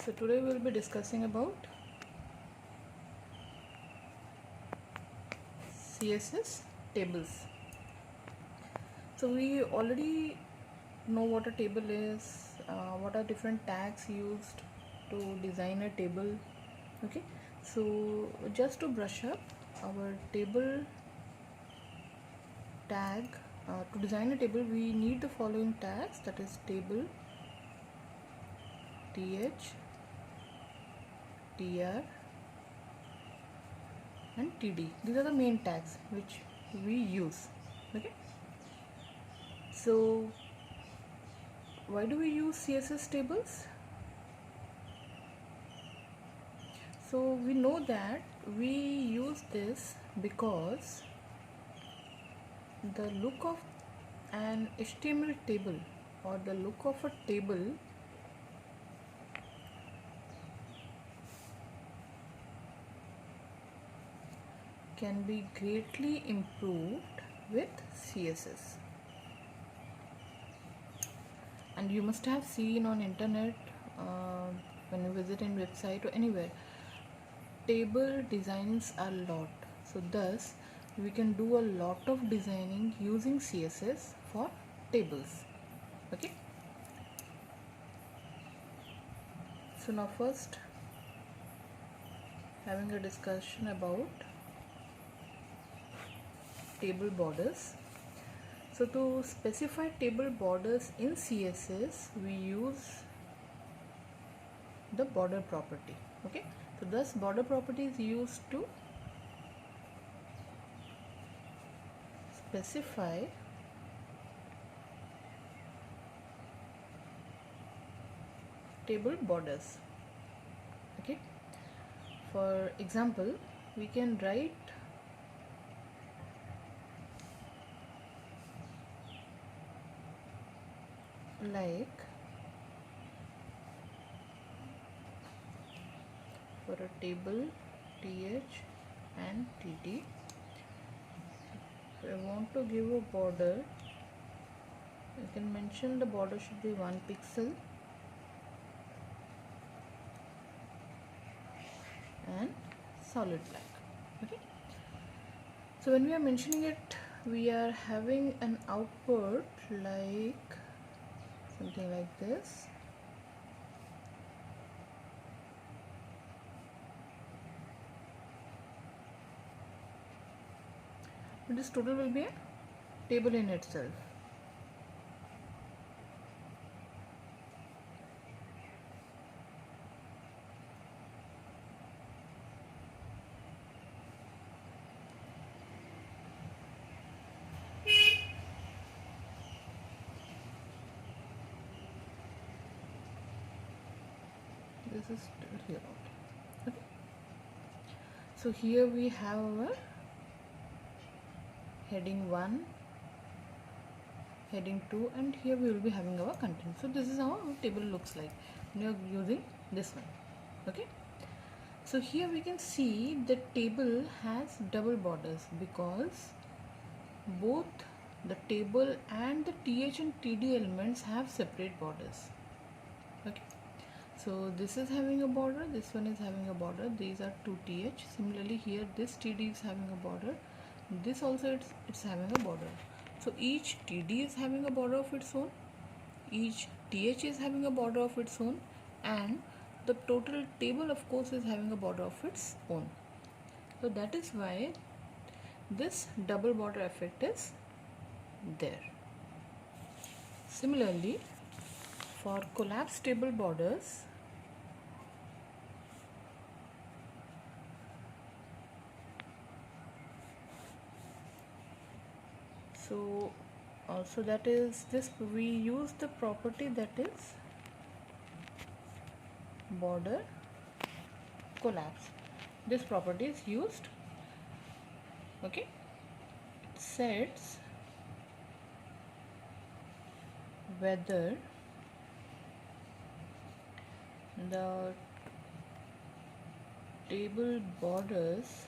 So today we will be discussing about CSS tables. So we already know what a table is, what are different tags used to design a table. Okay, so just to brush up our table tag, to design a table we need the following tags, that is table, th, tr and td. These are the main tags which we use. Okay, so why do we use CSS tables? So we know that we use this because the look of an HTML table or the look of a table can be greatly improved with CSS. And you must have seen on internet, when you visit in website or anywhere, table designs a lot. So thus we can do a lot of designing using CSS for tables. Okay, so now first having a discussion about table borders. So to specify table borders in CSS we use the border property. Okay, so thus border property is used to specify table borders. Okay, for example we can write like, for a table th and td, if I want to give a border, I can mention the border should be 1 pixel and solid black. Okay, so when we are mentioning it we are having an output like something like this. But this total will be a table in itself. This is still here only. Okay, so here we have our heading 1, heading 2 and here we will be having our content. So this is how our table looks like when you are using this one. Okay, so here we can see the table has double borders because both the table and the th and td elements have separate borders. Okay, so this is having a border, this one is having a border, these are two th. Similarly here this td is having a border, this also it's having a border. So each td is having a border of its own, each th is having a border of its own, and the total table of course is having a border of its own. So that is why this double border effect is there. Similarly, for collapsed table borders, so that is this, we use the property that is border collapse. This property is used. Okay, it sets whether the table borders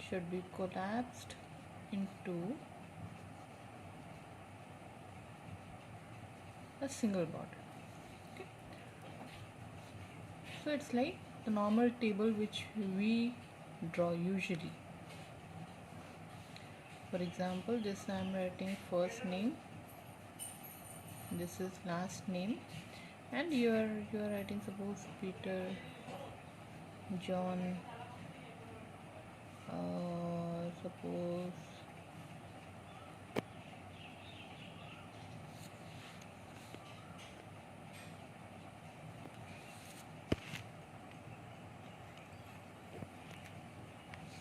should be collapsed into a single border. Okay, so it's like the normal table which we draw usually. For example, this I am writing first name, this is last name, and you are writing suppose Peter, John, suppose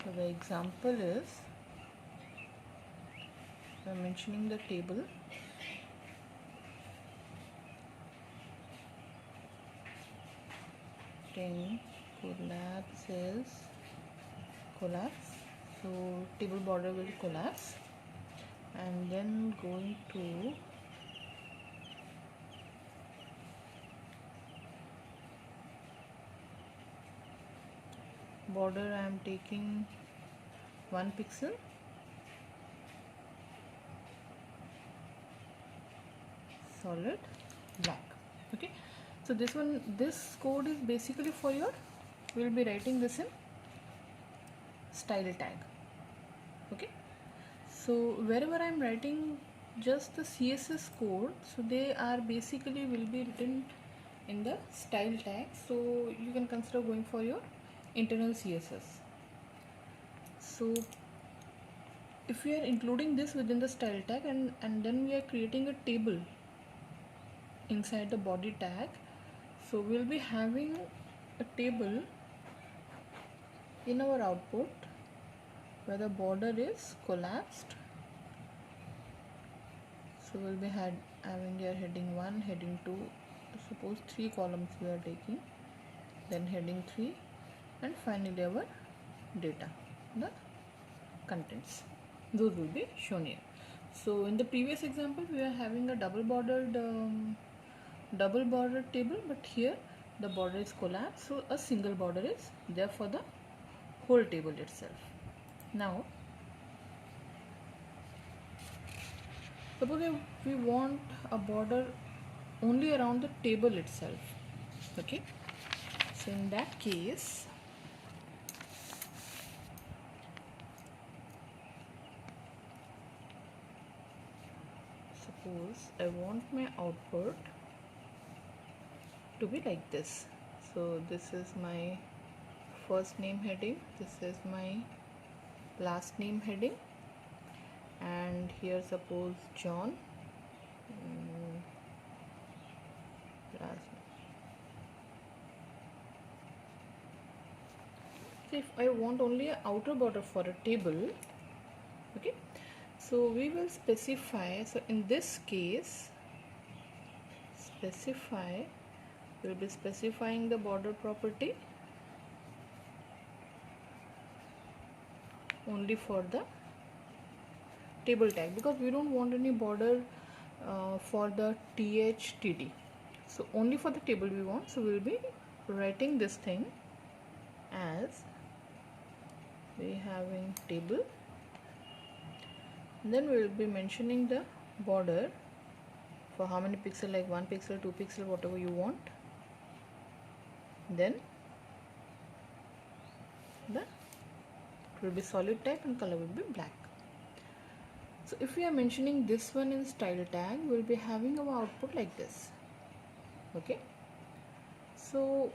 so the example is I am mentioning the table. Then collapse, so table border will collapse, and then going to border I am taking 1 pixel, solid black. Okay, so this code is basically for your, we will be writing this in style tag. Okay, so wherever I am writing just the CSS code, so they are basically will be written in the style tag, so you can consider going for your internal CSS. So if we are including this within the style tag and then we are creating a table inside the body tag, so we'll be having a table in our output where the border is collapsed. So we'll be having here heading 1, heading 2, suppose 3 columns we are taking, then heading 3, and finally our data, the contents, those will be shown here. So in the previous example we are having a double bordered table, but here the border is collapsed, so a single border is there for the whole table itself. Now suppose we want a border only around the table itself. Okay, so in that case suppose I want my output to be like this. So this is my first name heading, this is my last name heading, and here suppose John, last name. So if I want only an outer border for a table, okay, so we will specify, so in this case we'll be specifying the border property only for the table tag, because we don't want any border for the THTD, so only for the table we want. So we will be writing this thing as we having table, and then we will be mentioning the border for how many pixel, like 1 pixel, 2 pixel, whatever you want. Then it will be solid type and color will be black. So if we are mentioning this one in style tag, we will be having our output like this. Okay, so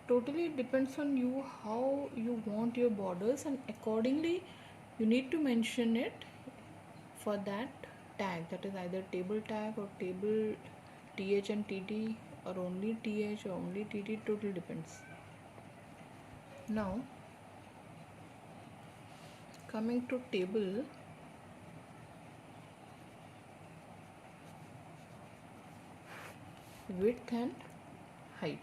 totally it depends on you how you want your borders, and accordingly you need to mention it for that tag, that is either table tag or table TH and TT, or only TH or only TT, totally depends. Now coming to table, width and height.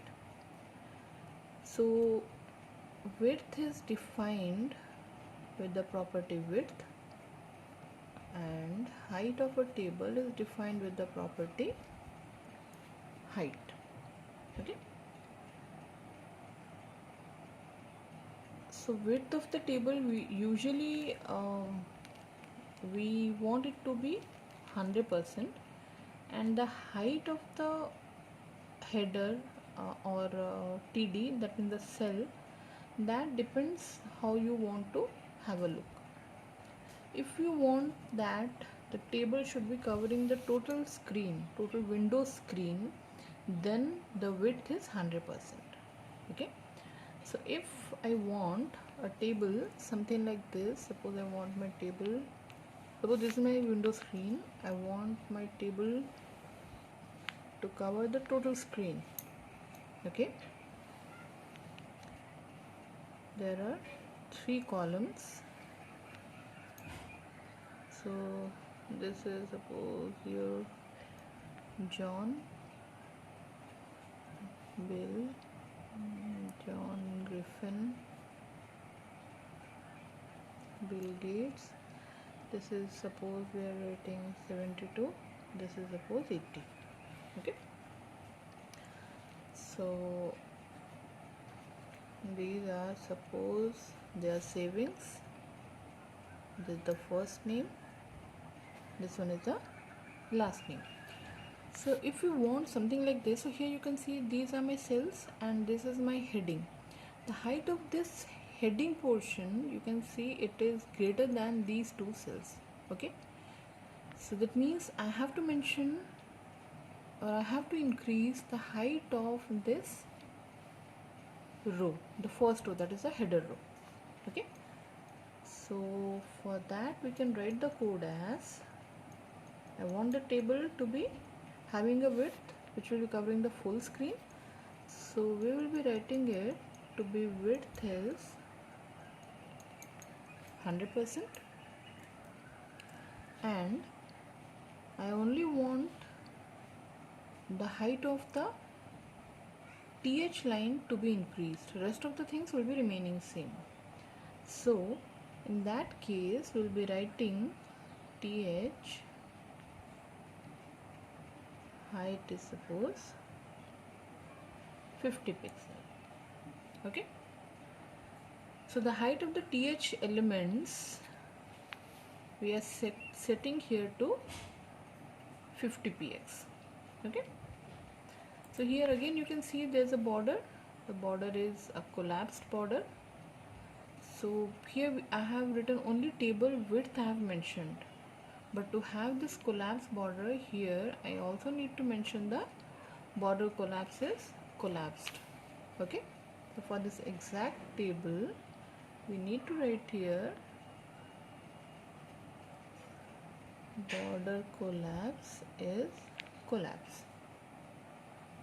So width is defined with the property width, and height of a table is defined with the property height. Okay, so width of the table we usually we want it to be 100%, and the height of the header or TD, that means the cell, that depends how you want to have a look. If you want that the table should be covering the total screen, total window screen, then the width is 100%. Okay, so if I want a table something like this, suppose I want my table, suppose this is my window screen, I want my table to cover the total screen. Okay, there are 3 columns. So this is, suppose here, John, Bill, John Griffin, Bill Gates. This is, suppose we are writing 72, this is suppose 80. Okay, so these are, suppose they are savings. This is the first name, this one is the last name. So if you want something like this, so here you can see these are my cells and this is my heading. The height of this heading portion, you can see it is greater than these 2 cells. Okay, so that means I have to mention, or I have to increase the height of this row, the first row, that is the header row. Okay, so for that we can write the code as, I want the table to be having a width which will be covering the full screen, so we will be writing it to be width is 100%, and I only want the height of the TH line to be increased, rest of the things will be remaining same. So in that case we will be writing TH height is, suppose 50 pixel. Okay, so the height of the TH elements we are setting here to 50 px. Okay, so here again you can see there's a border, the border is a collapsed border. So here I have written only table width I have mentioned, but to have this collapsed border here I also need to mention the border collapse is collapsed. Okay, so for this exact table we need to write here border collapse is collapse.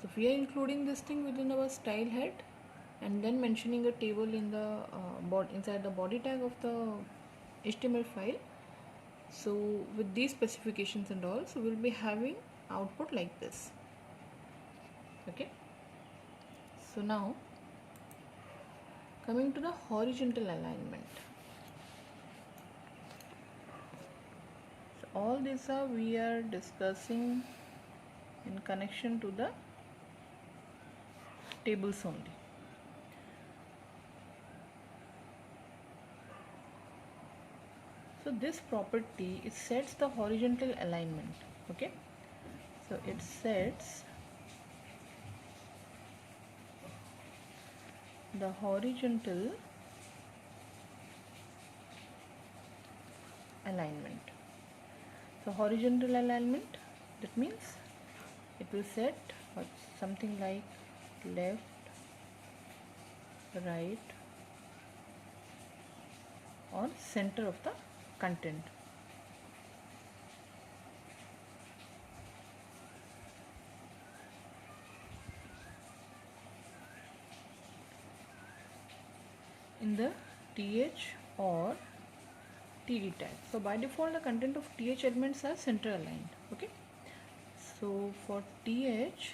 So we are including this thing within our style head and then mentioning a table in the inside the body tag of the HTML file. So with these specifications and all, so we'll be having output like this. Okay, so now coming to the horizontal alignment. So all these are we are discussing in connection to the tables only. So this property, it sets the horizontal alignment. Okay, so it sets the horizontal alignment. So horizontal alignment, that means it will set something like left, right or center of the content. In the TH or TD tag. So by default the content of TH elements are center aligned. Okay, so for TH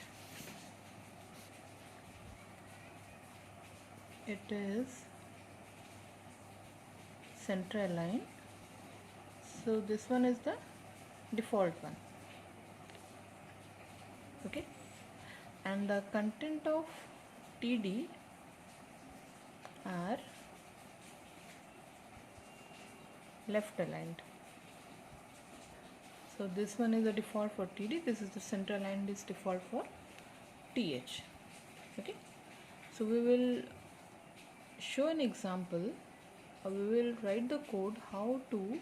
it is center aligned. So this one is the default one. Okay, and the content of TD are left aligned. So this one is the default for TD, this is the center aligned is default for TH. Okay, so we will show an example, we will write the code how to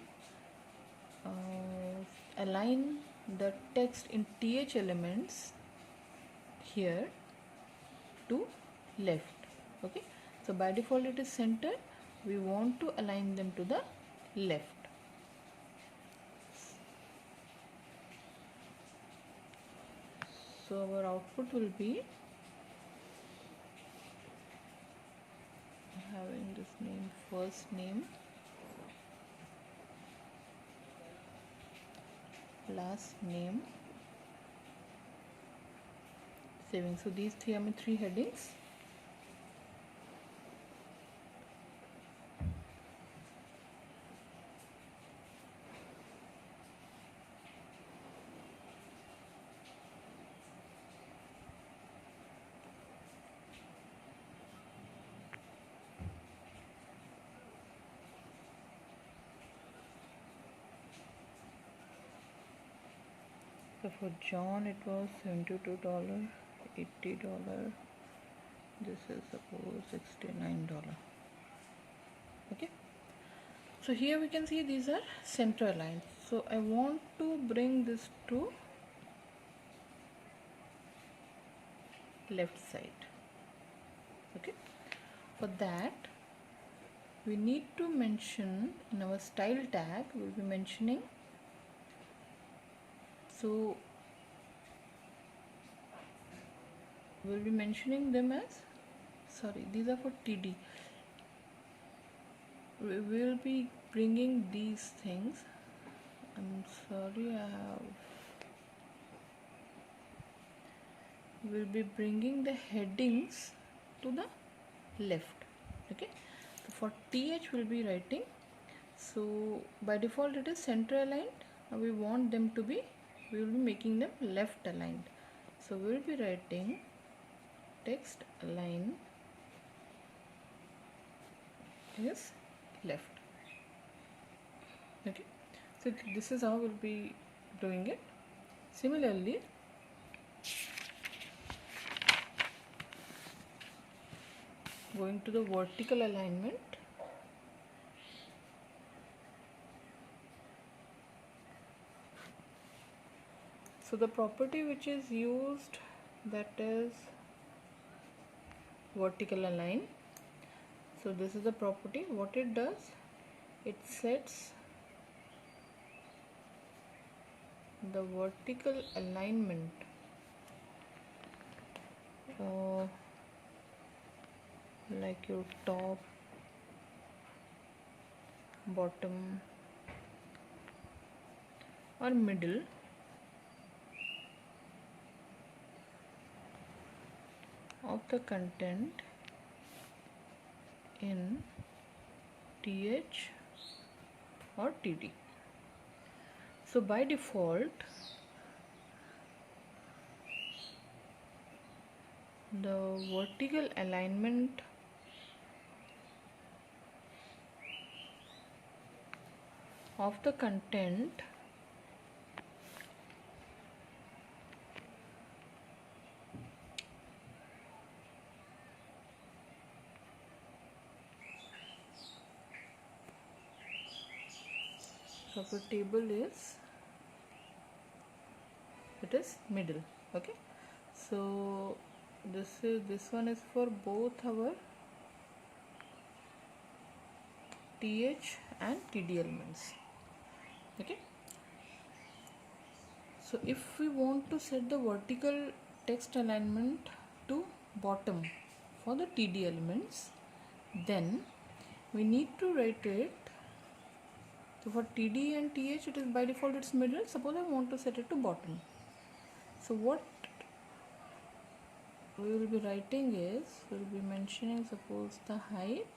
align the text in TH elements here to left. Okay, so by default it is center, we want to align them to the left. So our output will be having this name, first name, last name, saving. So these three are my three headings. So for John it was $72, $80. This is suppose $69. Okay. So here we can see these are center aligned. So I want to bring this to left side. Okay. For that we need to mention in our style tag, we'll be mentioning, so we'll be mentioning them as, sorry, these are for TD. We will be bringing these things, I'm sorry, we'll be bringing the headings to the left. Okay, so for TH we'll be writing, so by default it is center aligned, we want them to be, we will be making them left aligned, so we will be writing text align is left. Okay, so this is how we'll be doing it. Similarly, going to the vertical alignment, so the property which is used, that is vertical align. So this is the property. What it does, it sets the vertical alignment like your top, bottom or middle of the content in TH or TD. So by default the vertical alignment of the content of the table is, it is middle. Okay, so this one is for both our TH and TD elements. Okay, so if we want to set the vertical text alignment to bottom for the TD elements, then we need to write it. So for TD and TH it is by default it's middle. Suppose I want to set it to bottom. So what we will be writing is, we will be mentioning suppose the height,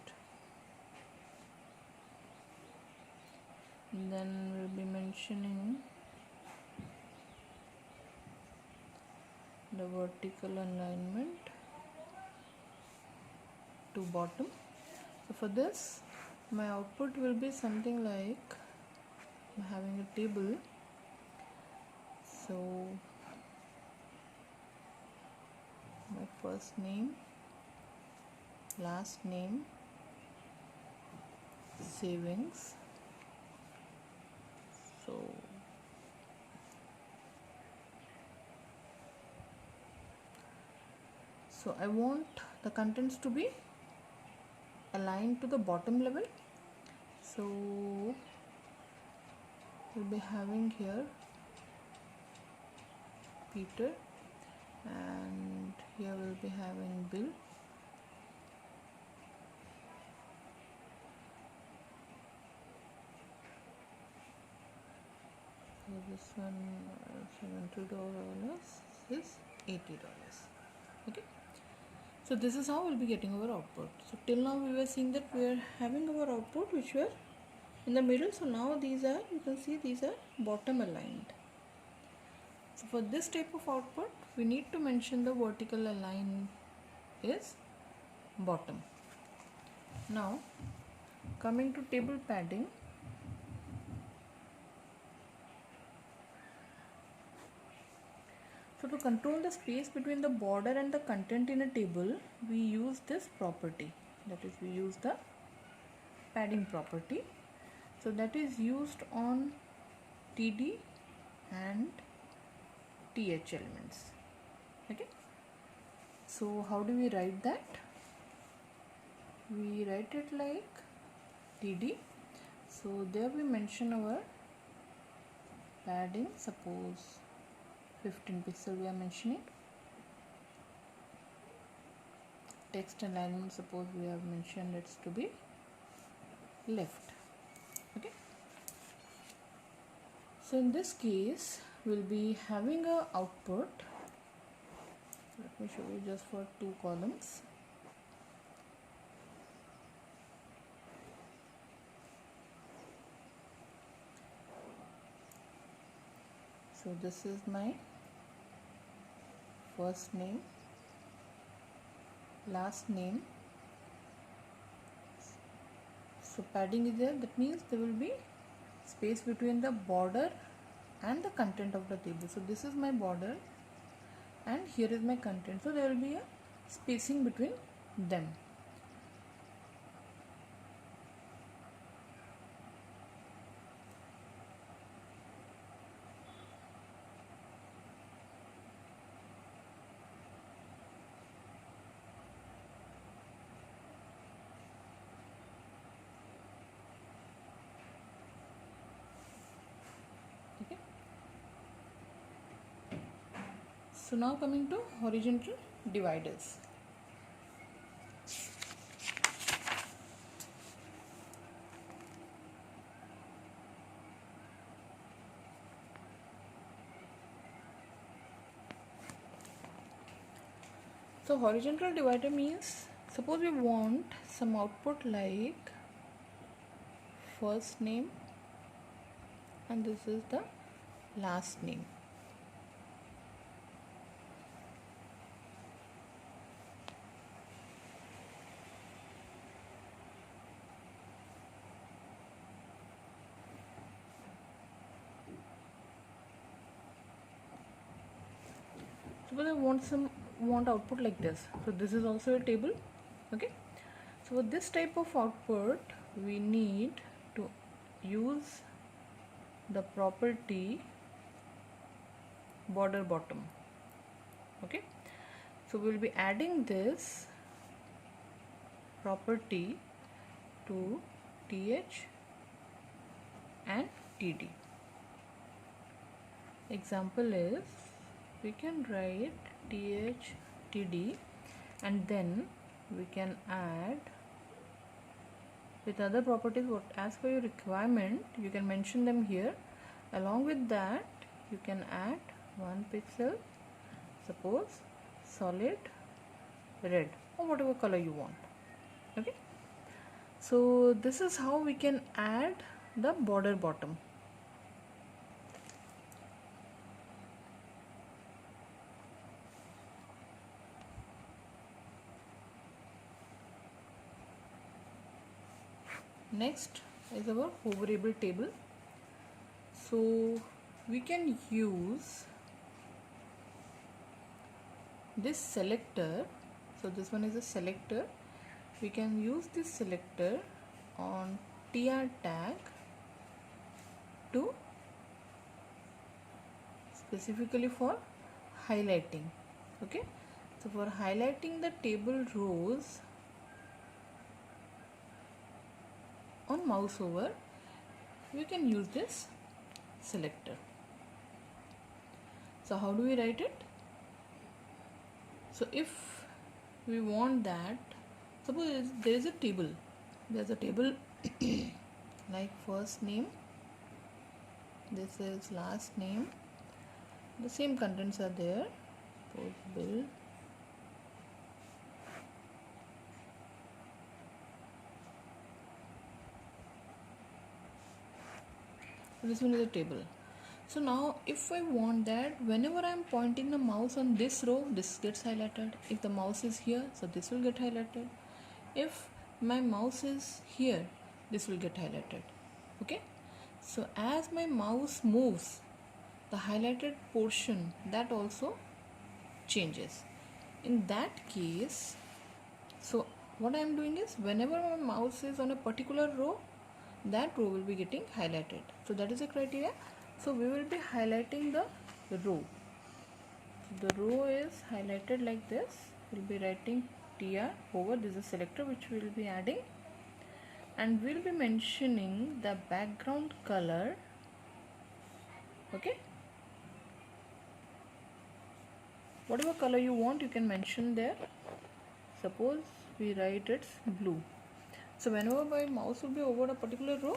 then we will be mentioning the vertical alignment to bottom. So for this my output will be something like, I'm having a table, So my first name, last name, savings. So I want the contents to be aligned to the bottom level. So we'll be having here Peter, and here we'll be having Bill. So this one $70 is $80. Okay. So this is how we'll be getting our output. So till now we were seeing that we are having our output which were in the middle. So now these are, you can see these are bottom aligned. So for this type of output we need to mention the vertical align is bottom. Now coming to table padding. So to control the space between the border and the content in a table, we use this property. That is, we use the padding property. So that is used on TD and TH elements. Okay. So how do we write that? We write it like TD. So there we mention our padding. Suppose 15 pixel we are mentioning. Text alignment, suppose we have mentioned it's to be left. Okay. So in this case we'll be having a output. Let me show you just for 2 columns. So this is my first name, last name. So padding is there, that means there will be space between the border and the content of the table. So this is my border and here is my content. So there will be a spacing between them. So now coming to horizontal dividers. So horizontal divider means, suppose we want some output like first name and this is the last name. Suppose I want output like this. So this is also a table. Okay. So for this type of output we need to use the property border bottom. Okay. So we will be adding this property to TH and TD. Example is, we can write TH TD and then we can add with other properties what as per your requirement you can mention them here. Along with that you can add 1 pixel, suppose solid red or whatever color you want. Okay. So this is how we can add the border bottom. Next is our hoverable table. So we can use this selector, so this one is a selector, we can use this selector on tr tag to specifically for highlighting. Okay, so for highlighting the table rows on mouse over, we can use this selector. So how do we write it? So if we want that, suppose there is a table, there's a table like first name, this is last name, the same contents are there, suppose bill, this one is a table. So now if I want that whenever I am pointing the mouse on this row, this gets highlighted. If the mouse is here, so this will get highlighted. If my mouse is here, this will get highlighted. Okay, so as my mouse moves, the highlighted portion, that also changes. In that case, so what I am doing is whenever my mouse is on a particular row, that row will be getting highlighted. So that is the criteria. So we will be highlighting the row. The row is highlighted like this. We'll be writing tr over, this is a selector which we will be adding, and we'll be mentioning the background color. Okay, whatever color you want you can mention there. Suppose we write it's blue. So whenever my mouse will be over a particular row,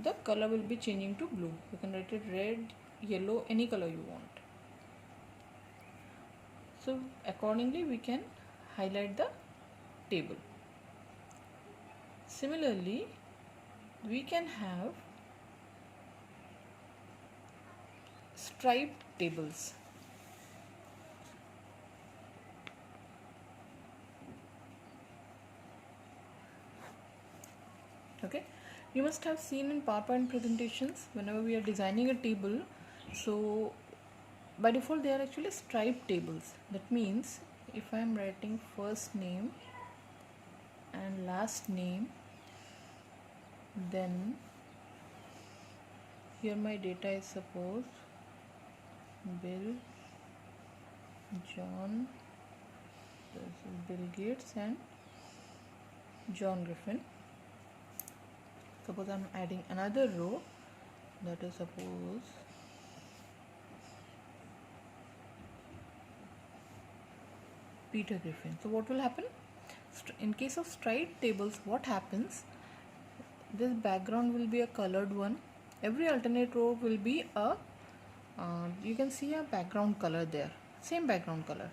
the color will be changing to blue. You can write it red, yellow, any color you want. So accordingly we can highlight the table. Similarly, we can have striped tables. Okay, you must have seen in PowerPoint presentations whenever we are designing a table, so by default they are actually striped tables. That means if I am writing first name and last name, then here my data is suppose Bill, John, this is Bill Gates and John Griffin. Suppose I am adding another row, that is suppose Peter Griffin. So what will happen? In case of striped tables, what happens? This background will be a colored one. Every alternate row will be a you can see a background color there, same background color.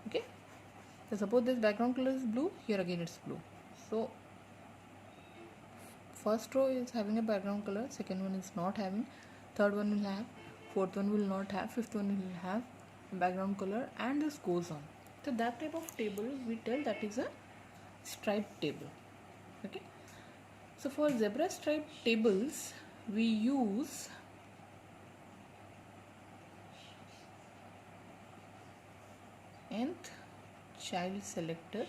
Okay, so suppose this background color is blue, here again it's blue. So first row is having a background color, second one is not having, third one will have, fourth one will not have, fifth one will have background color, and this goes on. So that type of table we tell that is a striped table. Okay, so for zebra striped tables we use nth child selector,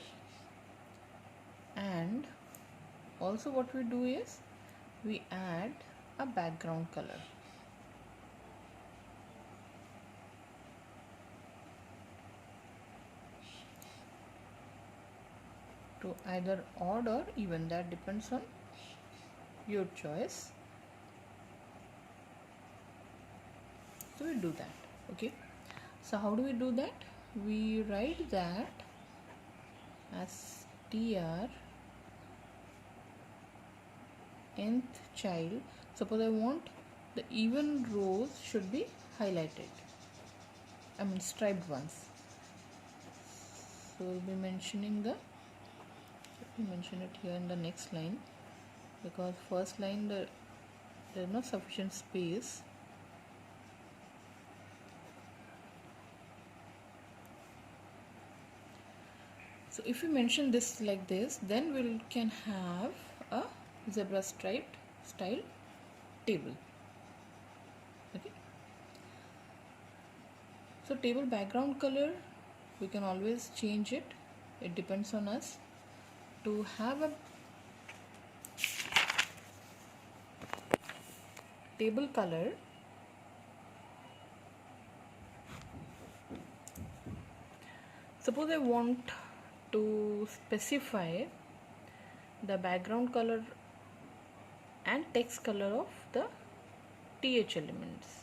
and also what we do is we add a background color. To either odd or even, that depends on your choice. So we do that. Okay, so how do we do that? We write that as tr nth child. Suppose I want the even rows should be highlighted, I mean striped ones. So we'll be mentioning the, let me mention it here in the next line, because first line there is not sufficient space. So if we mention this like this, then we can have a zebra striped style table. Okay, so table background color we can always change it. It depends on us to have a table color. Suppose I want to specify the background color and text color of the TH elements.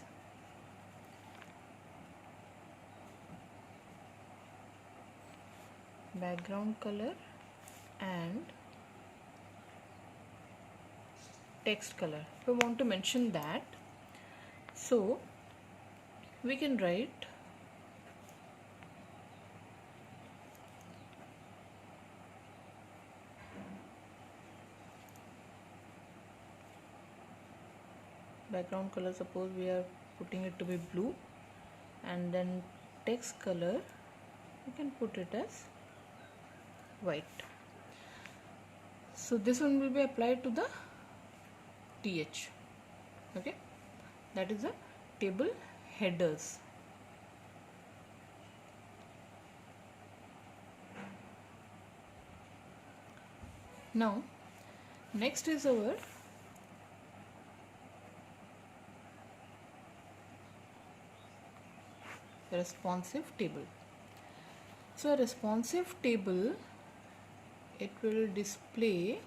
Background color and text color. If I want to mention that, so we can write background color, suppose we are putting it to be blue, and then text color we can put it as white. So this one will be applied to the TH. Okay, that is the table headers. Now next is our responsive table. So a responsive table, it will display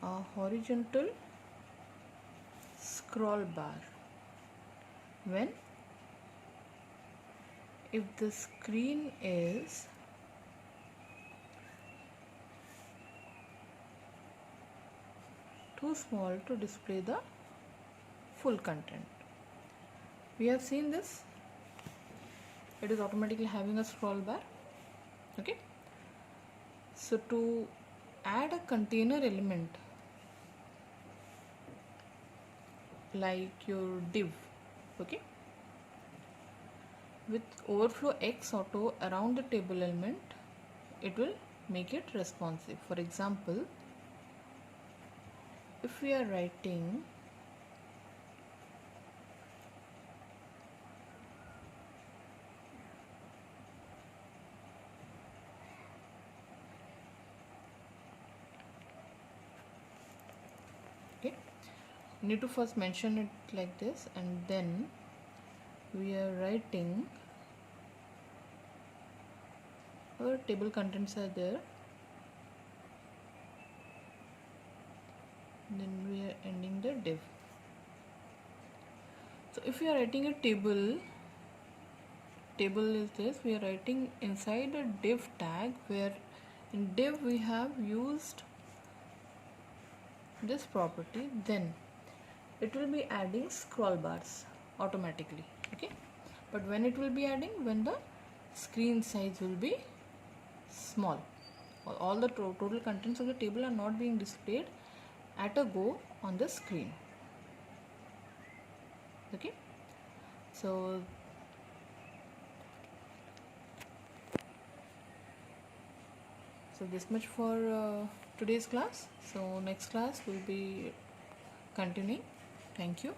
a horizontal scroll bar when if the screen is too small to display the full content. We have seen this, it is automatically having a scroll bar. Okay, so to add a container element like your div, okay, with overflow X auto around the table element, it will make it responsive. For example, if we are writing okay, we need to first mention it like this, and then we are writing our table contents are there, then we are ending the div. So if we are writing a table is this, we are writing inside a div tag, where in div we have used this property, then it will be adding scroll bars automatically. Okay, but when it will be adding, when the screen size will be small, all the total contents of the table are not being displayed at a go on the screen. Okay, so this much for today's class. So next class will be continuing. Thank you.